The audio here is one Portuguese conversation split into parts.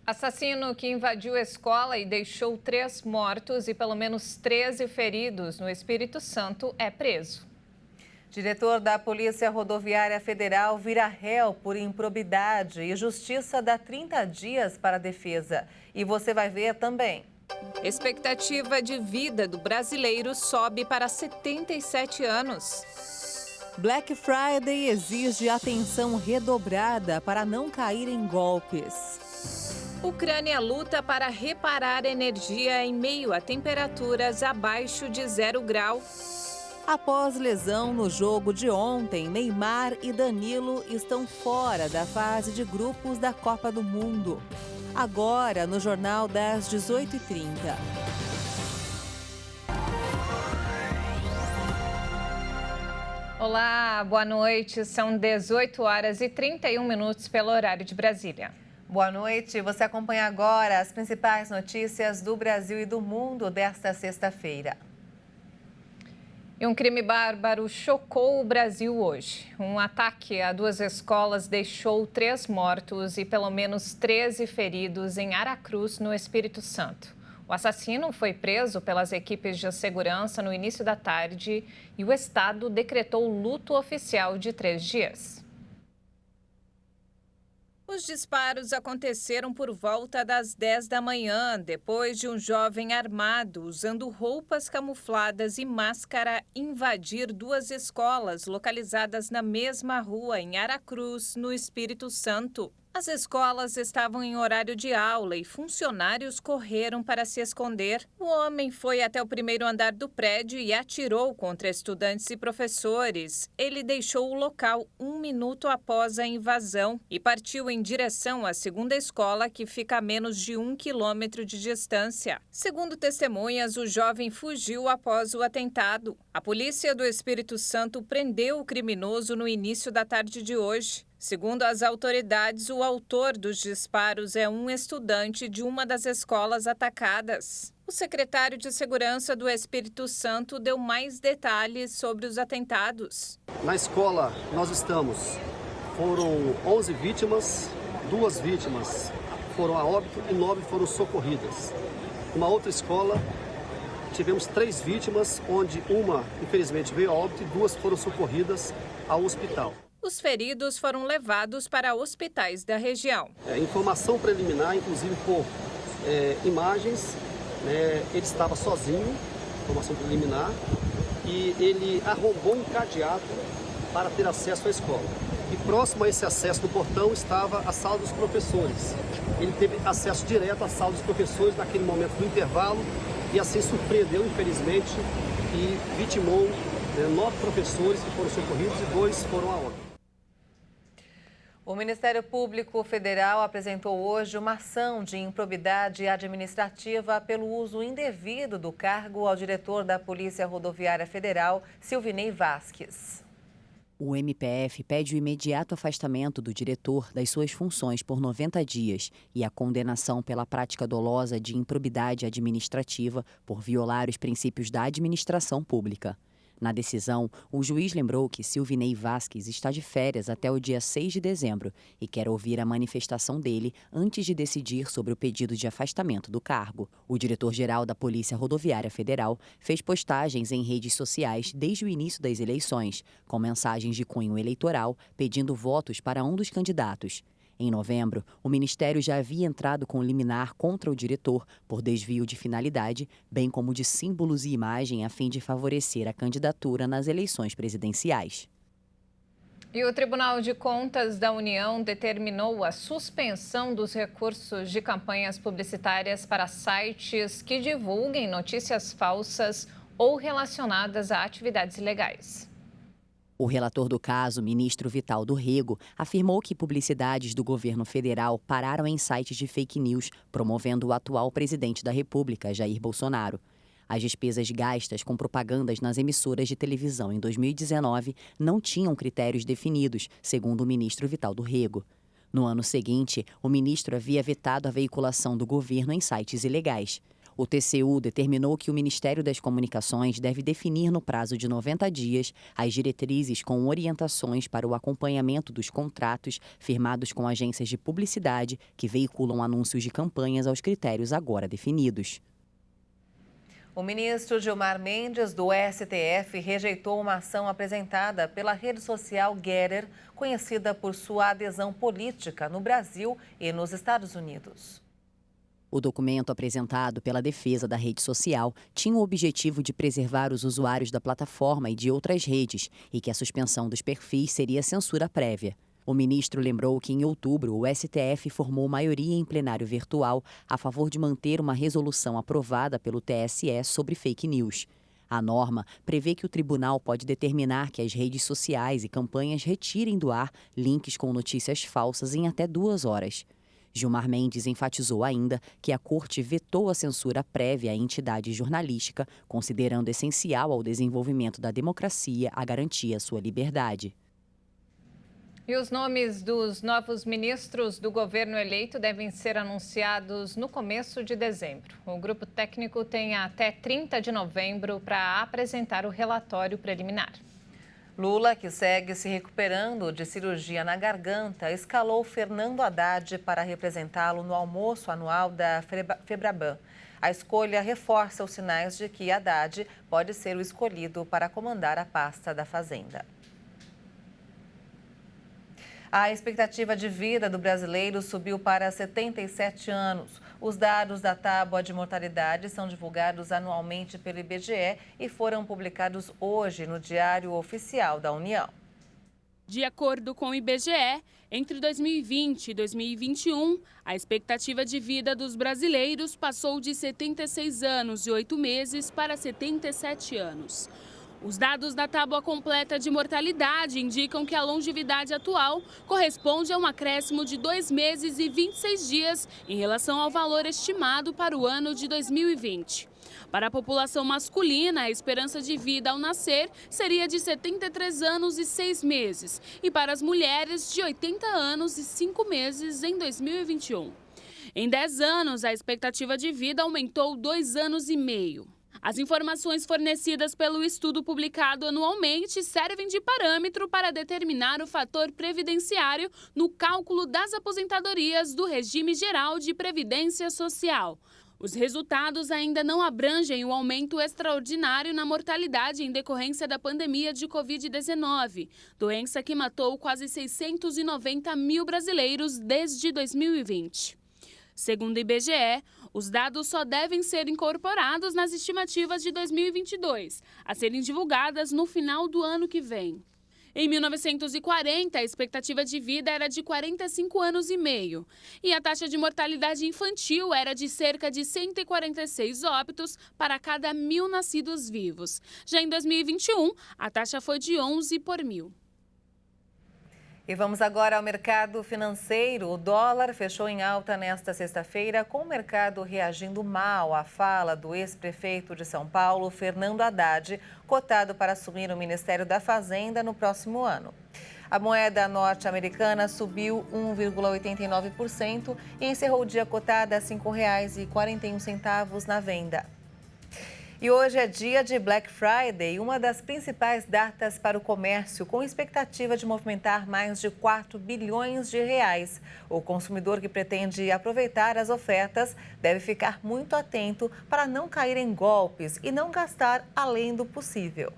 Assassino que invadiu a escola e deixou 3 mortos e pelo menos 13 feridos no Espírito Santo é preso. Diretor da Polícia Rodoviária Federal vira réu por improbidade e Justiça dá 30 dias para a defesa. E você vai ver também. Expectativa de vida do brasileiro sobe para 77 anos. Black Friday exige atenção redobrada para não cair em golpes. Ucrânia luta para reparar energia em meio a temperaturas abaixo de 0 grau. Após lesão no jogo de ontem, Neymar e Danilo estão fora da fase de grupos da Copa do Mundo. Agora, no Jornal das 18h30. Olá, boa noite. São 18h31 pelo horário de Brasília. Boa noite. Você acompanha agora as principais notícias do Brasil e do mundo desta sexta-feira. E um crime bárbaro chocou o Brasil hoje. Um ataque a 2 escolas deixou 3 mortos e pelo menos 13 feridos em Aracruz, no Espírito Santo. O assassino foi preso pelas equipes de segurança no início da tarde e o Estado decretou luto oficial de 3 dias. Os disparos aconteceram por volta das 10 da manhã, depois de um jovem armado, usando roupas camufladas e máscara, invadir 2 escolas localizadas na mesma rua, em Aracruz, no Espírito Santo. As escolas estavam em horário de aula e funcionários correram para se esconder. O homem foi até o primeiro andar do prédio e atirou contra estudantes e professores. Ele deixou o local 1 minuto após a invasão e partiu em direção à segunda escola, que fica a menos de 1 quilômetro de distância. Segundo testemunhas, o jovem fugiu após o atentado. A polícia do Espírito Santo prendeu o criminoso no início da tarde de hoje. Segundo as autoridades, o autor dos disparos é um estudante de uma das escolas atacadas. O secretário de Segurança do Espírito Santo deu mais detalhes sobre os atentados. Na escola nós foram 11 vítimas, 2 vítimas foram a óbito e 9 foram socorridas. Uma outra escola tivemos 3 vítimas, onde uma infelizmente veio a óbito e 2 foram socorridas ao hospital. Os feridos foram levados para hospitais da região. Informação preliminar, inclusive por imagens, ele estava sozinho, informação preliminar, e ele arrombou um cadeado para ter acesso à escola. E próximo a esse acesso do portão estava a sala dos professores. Ele teve acesso direto à sala dos professores naquele momento do intervalo e assim surpreendeu, infelizmente, e vitimou 9 professores que foram socorridos e 2 foram a óbito. O Ministério Público Federal apresentou hoje uma ação de improbidade administrativa pelo uso indevido do cargo ao diretor da Polícia Rodoviária Federal, Silvinei Vasques. O MPF pede o imediato afastamento do diretor das suas funções por 90 dias e a condenação pela prática dolosa de improbidade administrativa por violar os princípios da administração pública. Na decisão, o juiz lembrou que Silvinei Vasques está de férias até o dia 6 de dezembro e quer ouvir a manifestação dele antes de decidir sobre o pedido de afastamento do cargo. O diretor-geral da Polícia Rodoviária Federal fez postagens em redes sociais desde o início das eleições, com mensagens de cunho eleitoral pedindo votos para um dos candidatos. Em novembro, o Ministério já havia entrado com liminar contra o diretor por desvio de finalidade, bem como de símbolos e imagem a fim de favorecer a candidatura nas eleições presidenciais. E o Tribunal de Contas da União determinou a suspensão dos recursos de campanhas publicitárias para sites que divulguem notícias falsas ou relacionadas a atividades ilegais. O relator do caso, ministro Vital do Rego, afirmou que publicidades do governo federal pararam em sites de fake news, promovendo o atual presidente da República, Jair Bolsonaro. As despesas gastas com propagandas nas emissoras de televisão em 2019 não tinham critérios definidos, segundo o ministro Vital do Rego. No ano seguinte, o ministro havia vetado a veiculação do governo em sites ilegais. O TCU determinou que o Ministério das Comunicações deve definir no prazo de 90 dias as diretrizes com orientações para o acompanhamento dos contratos firmados com agências de publicidade que veiculam anúncios de campanhas aos critérios agora definidos. O ministro Gilmar Mendes, do STF, rejeitou uma ação apresentada pela rede social Getter, conhecida por sua adesão política no Brasil e nos Estados Unidos. O documento apresentado pela defesa da rede social tinha o objetivo de preservar os usuários da plataforma e de outras redes e que a suspensão dos perfis seria censura prévia. O ministro lembrou que, em outubro, o STF formou maioria em plenário virtual a favor de manter uma resolução aprovada pelo TSE sobre fake news. A norma prevê que o tribunal pode determinar que as redes sociais e campanhas retirem do ar links com notícias falsas em até 2 horas. Gilmar Mendes enfatizou ainda que a Corte vetou a censura prévia à entidade jornalística, considerando essencial ao desenvolvimento da democracia a garantir a sua liberdade. E os nomes dos novos ministros do governo eleito devem ser anunciados no começo de dezembro. O grupo técnico tem até 30 de novembro para apresentar o relatório preliminar. Lula, que segue se recuperando de cirurgia na garganta, escalou Fernando Haddad para representá-lo no almoço anual da Febraban. A escolha reforça os sinais de que Haddad pode ser o escolhido para comandar a pasta da Fazenda. A expectativa de vida do brasileiro subiu para 77 anos. Os dados da tábua de mortalidade são divulgados anualmente pelo IBGE e foram publicados hoje no Diário Oficial da União. De acordo com o IBGE, entre 2020 e 2021, a expectativa de vida dos brasileiros passou de 76 anos e 8 meses para 77 anos. Os dados da tábua completa de mortalidade indicam que a longevidade atual corresponde a um acréscimo de 2 meses e 26 dias em relação ao valor estimado para o ano de 2020. Para a população masculina, a esperança de vida ao nascer seria de 73 anos e 6 meses e para as mulheres de 80 anos e 5 meses em 2021. Em 10 anos, a expectativa de vida aumentou 2 anos e meio. As informações fornecidas pelo estudo publicado anualmente servem de parâmetro para determinar o fator previdenciário no cálculo das aposentadorias do Regime Geral de Previdência Social. Os resultados ainda não abrangem o aumento extraordinário na mortalidade em decorrência da pandemia de Covid-19, doença que matou quase 690 mil brasileiros desde 2020. Segundo o IBGE, os dados só devem ser incorporados nas estimativas de 2022, a serem divulgadas no final do ano que vem. Em 1940, a expectativa de vida era de 45 anos e meio e a taxa de mortalidade infantil era de cerca de 146 óbitos para cada 1.000 nascidos vivos. Já em 2021, a taxa foi de 11 por 1.000. E vamos agora ao mercado financeiro. O dólar fechou em alta nesta sexta-feira, com o mercado reagindo mal à fala do ex-prefeito de São Paulo, Fernando Haddad, cotado para assumir o Ministério da Fazenda no próximo ano. A moeda norte-americana subiu 1,89% e encerrou o dia cotada a R$ 5,41 na venda. E hoje é dia de Black Friday, uma das principais datas para o comércio, com expectativa de movimentar mais de 4 bilhões de reais. O consumidor que pretende aproveitar as ofertas deve ficar muito atento para não cair em golpes e não gastar além do possível.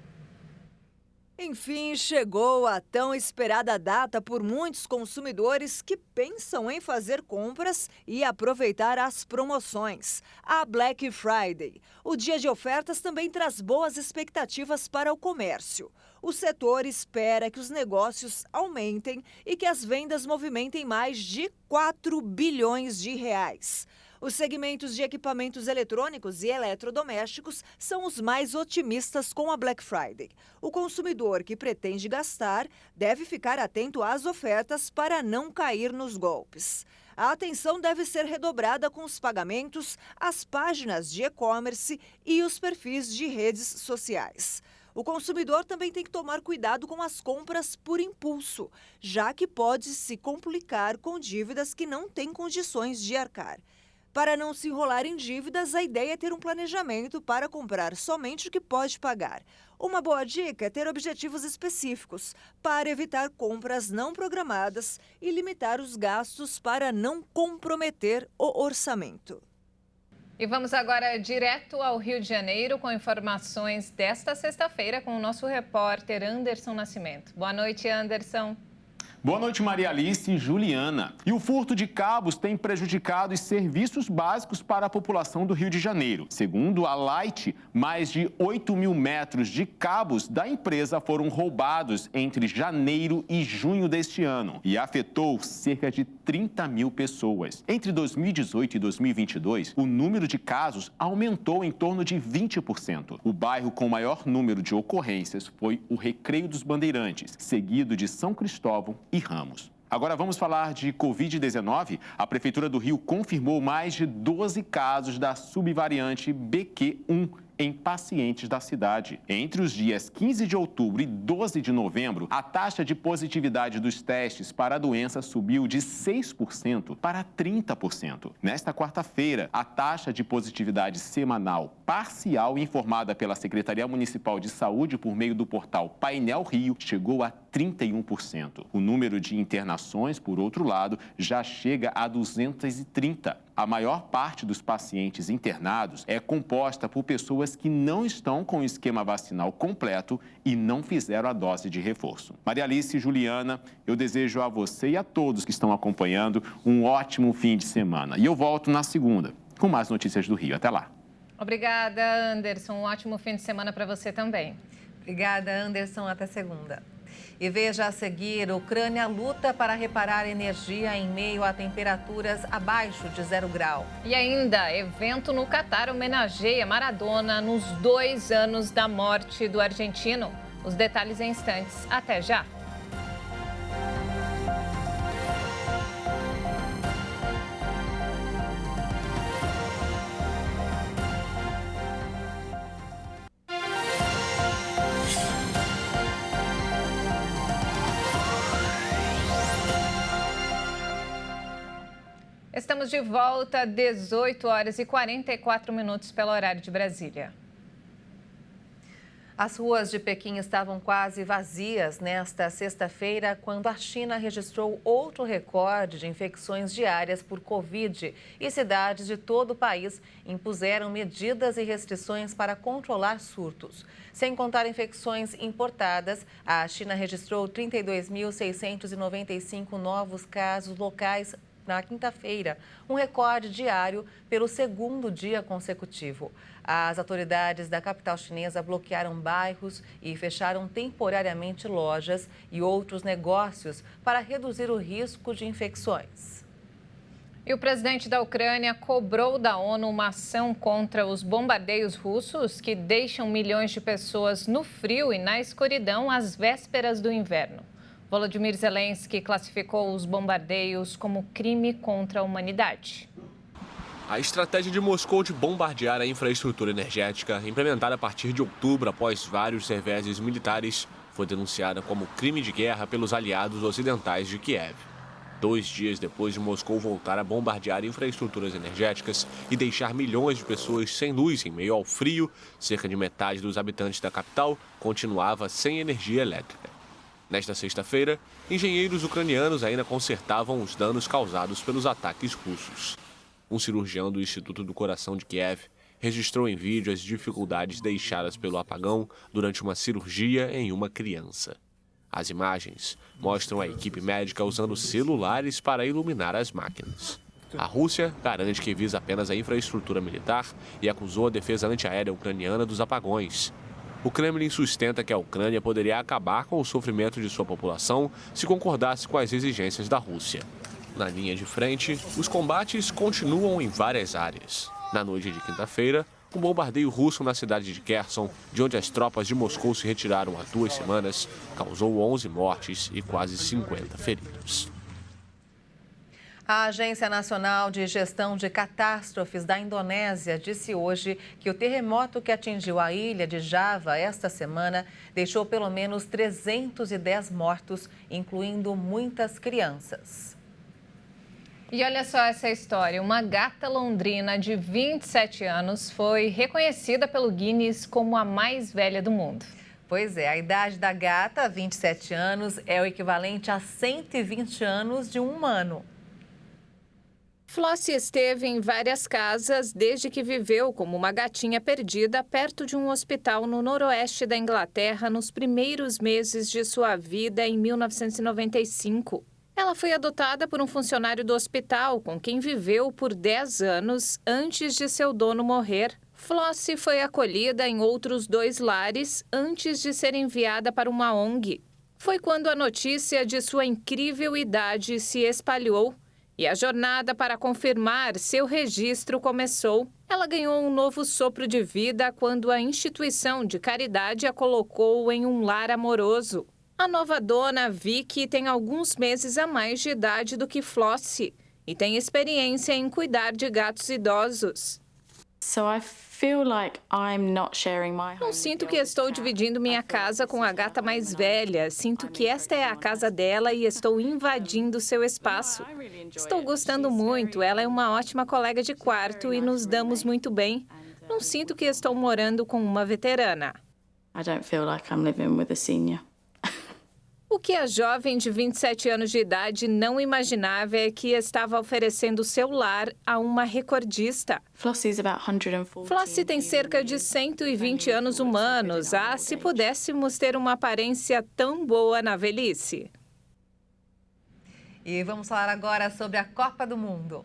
Enfim, chegou a tão esperada data por muitos consumidores que pensam em fazer compras e aproveitar as promoções. A Black Friday. O dia de ofertas também traz boas expectativas para o comércio. O setor espera que os negócios aumentem e que as vendas movimentem mais de 4 bilhões de reais. Os segmentos de equipamentos eletrônicos e eletrodomésticos são os mais otimistas com a Black Friday. O consumidor que pretende gastar deve ficar atento às ofertas para não cair nos golpes. A atenção deve ser redobrada com os pagamentos, as páginas de e-commerce e os perfis de redes sociais. O consumidor também tem que tomar cuidado com as compras por impulso, já que pode se complicar com dívidas que não têm condições de arcar. Para não se enrolar em dívidas, a ideia é ter um planejamento para comprar somente o que pode pagar. Uma boa dica é ter objetivos específicos para evitar compras não programadas e limitar os gastos para não comprometer o orçamento. E vamos agora direto ao Rio de Janeiro com informações desta sexta-feira com o nosso repórter Anderson Nascimento. Boa noite, Anderson. Boa noite, Maria Alice e Juliana. E o furto de cabos tem prejudicado os serviços básicos para a população do Rio de Janeiro. Segundo a Light, mais de 8 mil metros de cabos da empresa foram roubados entre janeiro e junho deste ano e afetou cerca de 30 mil pessoas. Entre 2018 e 2022, o número de casos aumentou em torno de 20%. O bairro com maior número de ocorrências foi o Recreio dos Bandeirantes, seguido de São Cristóvão e Ramos. Agora vamos falar de Covid-19. A Prefeitura do Rio confirmou mais de 12 casos da subvariante BQ1 em pacientes da cidade. Entre os dias 15 de outubro e 12 de novembro, a taxa de positividade dos testes para a doença subiu de 6% para 30%. Nesta quarta-feira, a taxa de positividade semanal parcial informada pela Secretaria Municipal de Saúde por meio do portal Painel Rio chegou a 31%. O número de internações, por outro lado, já chega a 230. A maior parte dos pacientes internados é composta por pessoas que não estão com o esquema vacinal completo e não fizeram a dose de reforço. Maria Alice e Juliana, eu desejo a você e a todos que estão acompanhando um ótimo fim de semana. E eu volto na segunda com mais notícias do Rio. Até lá. Obrigada, Anderson. Um ótimo fim de semana para você também. Obrigada, Anderson. Até segunda. E veja a seguir, Ucrânia luta para reparar energia em meio a temperaturas abaixo de 0 grau. E ainda, evento no Catar homenageia Maradona nos 2 anos da morte do argentino. Os detalhes em instantes. Até já! Estamos de volta, 18 horas e 44 minutos pelo horário de Brasília. As ruas de Pequim estavam quase vazias nesta sexta-feira, quando a China registrou outro recorde de infecções diárias por Covid e cidades de todo o país impuseram medidas e restrições para controlar surtos. Sem contar infecções importadas, a China registrou 32.695 novos casos locais na quinta-feira, um recorde diário pelo segundo dia consecutivo. As autoridades da capital chinesa bloquearam bairros e fecharam temporariamente lojas e outros negócios para reduzir o risco de infecções. E o presidente da Ucrânia cobrou da ONU uma ação contra os bombardeios russos que deixam milhões de pessoas no frio e na escuridão às vésperas do inverno. Volodymyr Zelensky classificou os bombardeios como crime contra a humanidade. A estratégia de Moscou de bombardear a infraestrutura energética, implementada a partir de outubro após vários reveses militares, foi denunciada como crime de guerra pelos aliados ocidentais de Kiev. 2 dias depois de Moscou voltar a bombardear infraestruturas energéticas e deixar milhões de pessoas sem luz em meio ao frio, cerca de metade dos habitantes da capital continuava sem energia elétrica. Nesta sexta-feira, engenheiros ucranianos ainda consertavam os danos causados pelos ataques russos. Um cirurgião do Instituto do Coração de Kiev registrou em vídeo as dificuldades deixadas pelo apagão durante uma cirurgia em uma criança. As imagens mostram a equipe médica usando celulares para iluminar as máquinas. A Rússia garante que visa apenas a infraestrutura militar e acusou a defesa antiaérea ucraniana dos apagões. O Kremlin sustenta que a Ucrânia poderia acabar com o sofrimento de sua população se concordasse com as exigências da Rússia. Na linha de frente, os combates continuam em várias áreas. Na noite de quinta-feira, um bombardeio russo na cidade de Kherson, de onde as tropas de Moscou se retiraram há 2 semanas, causou 11 mortes e quase 50 feridos. A Agência Nacional de Gestão de Catástrofes da Indonésia disse hoje que o terremoto que atingiu a ilha de Java esta semana deixou pelo menos 310 mortos, incluindo muitas crianças. E olha só essa história. Uma gata londrina de 27 anos foi reconhecida pelo Guinness como a mais velha do mundo. Pois é, a idade da gata, 27 anos, é o equivalente a 120 anos de um humano. Flossie esteve em várias casas desde que viveu como uma gatinha perdida perto de um hospital no noroeste da Inglaterra nos primeiros meses de sua vida em 1995. Ela foi adotada por um funcionário do hospital com quem viveu por 10 anos antes de seu dono morrer. Flossie foi acolhida em outros 2 lares antes de ser enviada para uma ONG. Foi quando a notícia de sua incrível idade se espalhou e a jornada para confirmar seu registro começou. Ela ganhou um novo sopro de vida quando a instituição de caridade a colocou em um lar amoroso. A nova dona, Vicky, tem alguns meses a mais de idade do que Flossie e tem experiência em cuidar de gatos idosos. Não sinto que estou dividindo minha casa com a gata mais velha. Sinto que esta é a casa dela e estou invadindo seu espaço. Estou gostando muito. Ela é uma ótima colega de quarto e nos damos muito bem. Não sinto que estou morando com uma veterana. O que a jovem de 27 anos de idade não imaginava é que estava oferecendo seu lar a uma recordista. Flossie tem cerca de 120 anos humanos. Ah, se pudéssemos ter uma aparência tão boa na velhice. E vamos falar agora sobre a Copa do Mundo.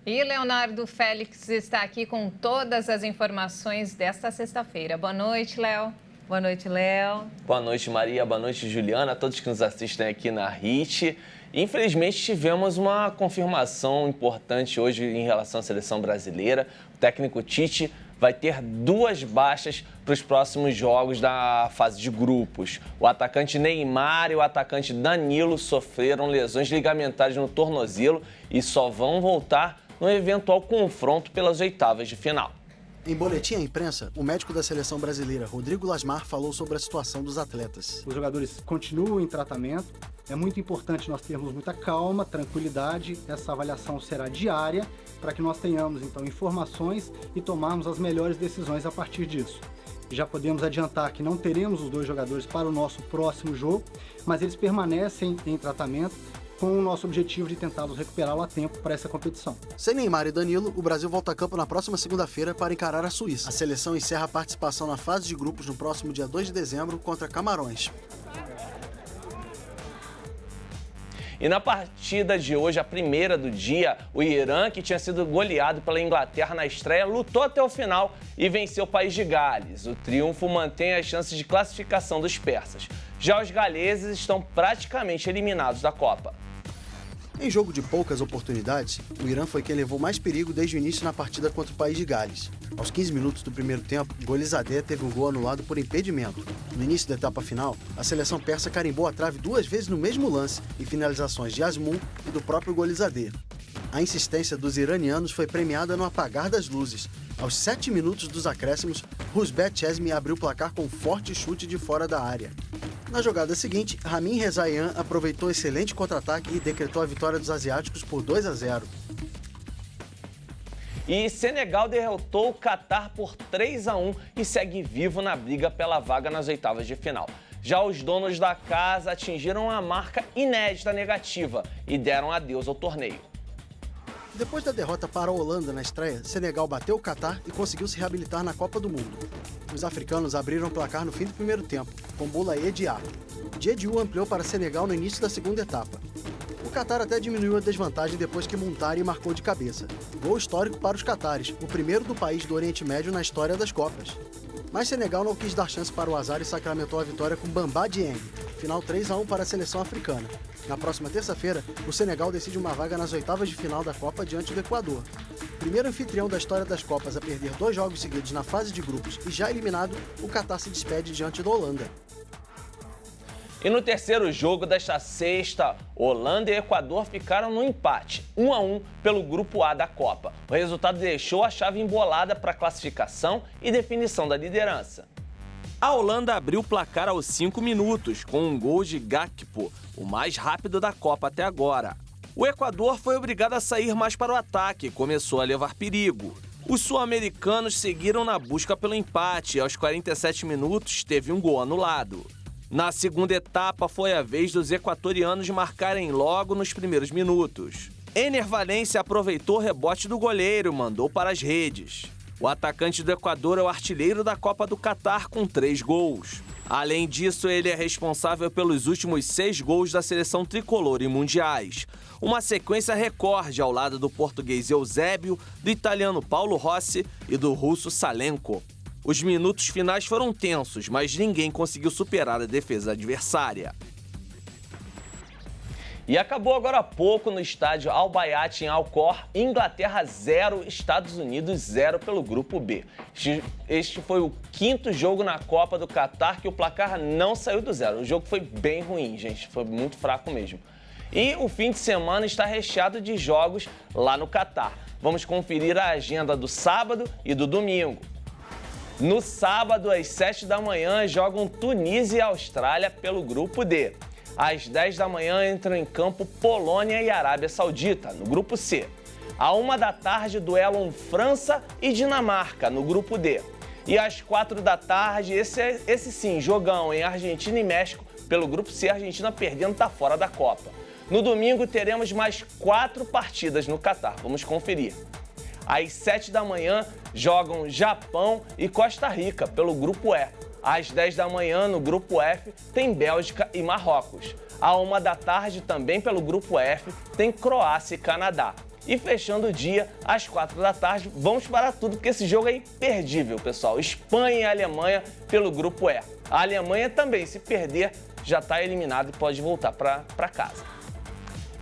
E Leonardo Félix está aqui com todas as informações desta sexta-feira. Boa noite, Léo. Boa noite, Léo. Boa noite, Maria. Boa noite, Juliana. A todos que nos assistem aqui na HIT. Infelizmente, tivemos uma confirmação importante hoje em relação à seleção brasileira. O técnico Tite vai ter 2 baixas para os próximos jogos da fase de grupos. O atacante Neymar e o atacante Danilo sofreram lesões ligamentares no tornozelo e só vão voltar no eventual confronto pelas oitavas de final. Em boletim à imprensa, o médico da seleção brasileira, Rodrigo Lasmar, falou sobre a situação dos atletas. Os jogadores continuam em tratamento. É muito importante nós termos muita calma, tranquilidade. Essa avaliação será diária para que nós tenhamos, então, informações e tomarmos as melhores decisões a partir disso. Já podemos adiantar que não teremos os 2 jogadores para o nosso próximo jogo, mas eles permanecem em tratamento com o nosso objetivo de tentá-los recuperá-lo a tempo para essa competição. Sem Neymar e Danilo, o Brasil volta a campo na próxima segunda-feira para encarar a Suíça. A seleção encerra a participação na fase de grupos no próximo dia 2 de dezembro contra Camarões. E na partida de hoje, a primeira do dia, o Irã, que tinha sido goleado pela Inglaterra na estreia, lutou até o final e venceu o país de Gales. O triunfo mantém as chances de classificação dos persas. Já os galeses estão praticamente eliminados da Copa. Em jogo de poucas oportunidades, o Irã foi quem levou mais perigo desde o início na partida contra o país de Gales. Aos 15 minutos do primeiro tempo, Golizadeh teve um gol anulado por impedimento. No início da etapa final, a seleção persa carimbou a trave 2 vezes no mesmo lance e finalizações de Azmoun e do próprio Golizadeh. A insistência dos iranianos foi premiada no apagar das luzes. Aos 7 minutos dos acréscimos, Rusbeh Chesmi abriu o placar com um forte chute de fora da área. Na jogada seguinte, Ramin Rezaian aproveitou excelente contra-ataque e decretou a vitória dos asiáticos por 2-0. E Senegal derrotou o Catar por 3-1 e segue vivo na briga pela vaga nas oitavas de final. Já os donos da casa atingiram uma marca inédita negativa e deram adeus ao torneio. Depois da derrota para a Holanda na estreia, Senegal bateu o Catar e conseguiu se reabilitar na Copa do Mundo. Os africanos abriram o placar no fim do primeiro tempo, com Boulaye Dia. Diédhiou ampliou para Senegal no início da segunda etapa. O Catar até diminuiu a desvantagem depois que Muntari marcou de cabeça. Gol histórico para os catares, o primeiro do país do Oriente Médio na história das Copas. Mas Senegal não quis dar chance para o azar e sacramentou a vitória com Bamba Dieng, final 3-1 para a seleção africana. Na próxima terça-feira, o Senegal decide uma vaga nas oitavas de final da Copa diante do Equador. Primeiro anfitrião da história das Copas a perder 2 jogos seguidos na fase de grupos e já eliminado, o Catar se despede diante da Holanda. E no terceiro jogo desta sexta, Holanda e Equador ficaram no empate, 1-1 pelo Grupo A da Copa. O resultado deixou a chave embolada para a classificação e definição da liderança. A Holanda abriu o placar aos 5 minutos, com um gol de Gakpo, o mais rápido da Copa até agora. O Equador foi obrigado a sair mais para o ataque e começou a levar perigo. Os sul-americanos seguiram na busca pelo empate e aos 47 minutos teve um gol anulado. Na segunda etapa foi a vez dos equatorianos marcarem logo nos primeiros minutos. Ener Valencia aproveitou o rebote do goleiro e mandou para as redes. O atacante do Equador é o artilheiro da Copa do Catar com 3 gols. Além disso, ele é responsável pelos últimos 6 gols da seleção tricolor em mundiais. Uma sequência recorde ao lado do português Eusébio, do italiano Paulo Rossi e do russo Salenko. Os minutos finais foram tensos, mas ninguém conseguiu superar a defesa adversária. E acabou agora há pouco no estádio Al Bayat em Alcor, Inglaterra 0, Estados Unidos 0 pelo Grupo B. Este foi o 5º jogo na Copa do Catar que o placar não saiu do zero. O jogo foi bem ruim, gente, foi muito fraco mesmo. E o fim de semana está recheado de jogos lá no Catar. Vamos conferir a agenda do sábado e do domingo. No sábado, às 7 da manhã, jogam Tunísia e Austrália pelo Grupo D. Às 10 da manhã entram em campo Polônia e Arábia Saudita, no Grupo C. À 1 da tarde, duelam França e Dinamarca, no Grupo D. E às 4 da tarde, esse sim, jogão em Argentina e México, pelo Grupo C, a Argentina perdendo está fora da Copa. No domingo, teremos mais 4 partidas no Catar. Vamos conferir. Às 7 da manhã, jogam Japão e Costa Rica, pelo Grupo E. Às 10 da manhã, no Grupo F, tem Bélgica e Marrocos. À 1 da tarde, também pelo Grupo F, tem Croácia e Canadá. E fechando o dia, às 4 da tarde, vamos parar tudo, porque esse jogo é imperdível, pessoal. Espanha e Alemanha pelo Grupo E. A Alemanha também, se perder, já está eliminada e pode voltar para casa.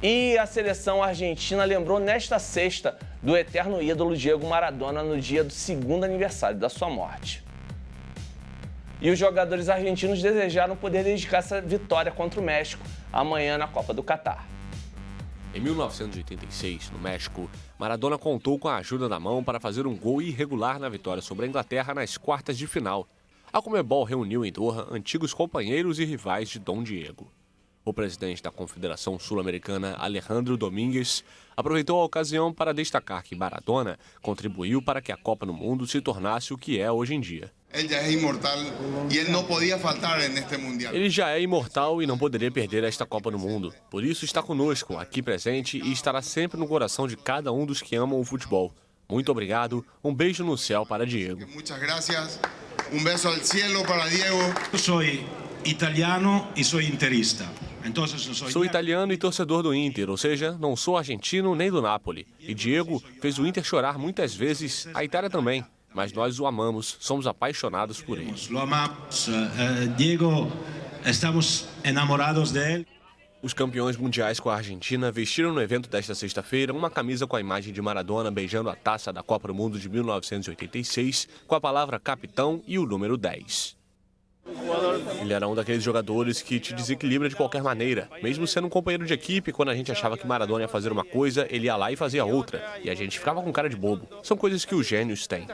E a seleção argentina lembrou nesta sexta do eterno ídolo Diego Maradona no dia do 2º aniversário da sua morte. E os jogadores argentinos desejaram poder dedicar essa vitória contra o México amanhã na Copa do Catar. Em 1986, no México, Maradona contou com a ajuda da mão para fazer um gol irregular na vitória sobre a Inglaterra nas quartas de final. A Conmebol reuniu em Doha antigos companheiros e rivais de Dom Diego. O presidente da Confederação Sul-Americana, Alejandro Domínguez, aproveitou a ocasião para destacar que Maradona contribuiu para que a Copa do Mundo se tornasse o que é hoje em dia. Ele já é imortal e ele não podia faltar neste mundial. Ele já é imortal e não poderia perder esta Copa do Mundo. Por isso está conosco, aqui presente, e estará sempre no coração de cada um dos que amam o futebol. Muito obrigado, um beijo no céu para Diego. Muitas gracias, beijo ao cielo para Diego. Eu sou italiano e sou interista. Sou italiano e torcedor do Inter, ou seja, não sou argentino nem do Napoli. E Diego fez o Inter chorar muitas vezes, a Itália também. Mas nós o amamos, somos apaixonados por ele. Lo amamos, Diego, estamos enamorados dele. Os campeões mundiais com a Argentina vestiram no evento desta sexta-feira uma camisa com a imagem de Maradona beijando a taça da Copa do Mundo de 1986, com a palavra capitão e o número 10. Ele era um daqueles jogadores que te desequilibra de qualquer maneira. Mesmo sendo um companheiro de equipe, quando a gente achava que Maradona ia fazer uma coisa, ele ia lá e fazia outra. E a gente ficava com cara de bobo. São coisas que os gênios têm.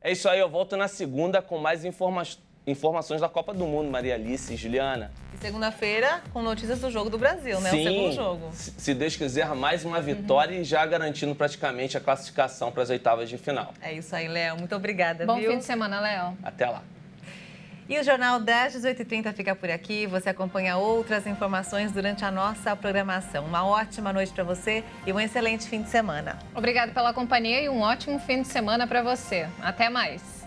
É isso aí, eu volto na segunda com mais informações da Copa do Mundo, Maria Alice e Juliana. E segunda-feira com notícias do jogo do Brasil, né? Sim, o segundo jogo. Se Deus quiser, mais uma vitória e já garantindo praticamente a classificação para as oitavas de final. É isso aí, Léo. Muito obrigada, Bom viu? fim de semana, Léo. Até lá. E o Jornal 10, 18h30 fica por aqui. Você acompanha outras informações durante a nossa programação. Uma ótima noite para você e um excelente fim de semana. Obrigada pela companhia e um ótimo fim de semana para você. Até mais.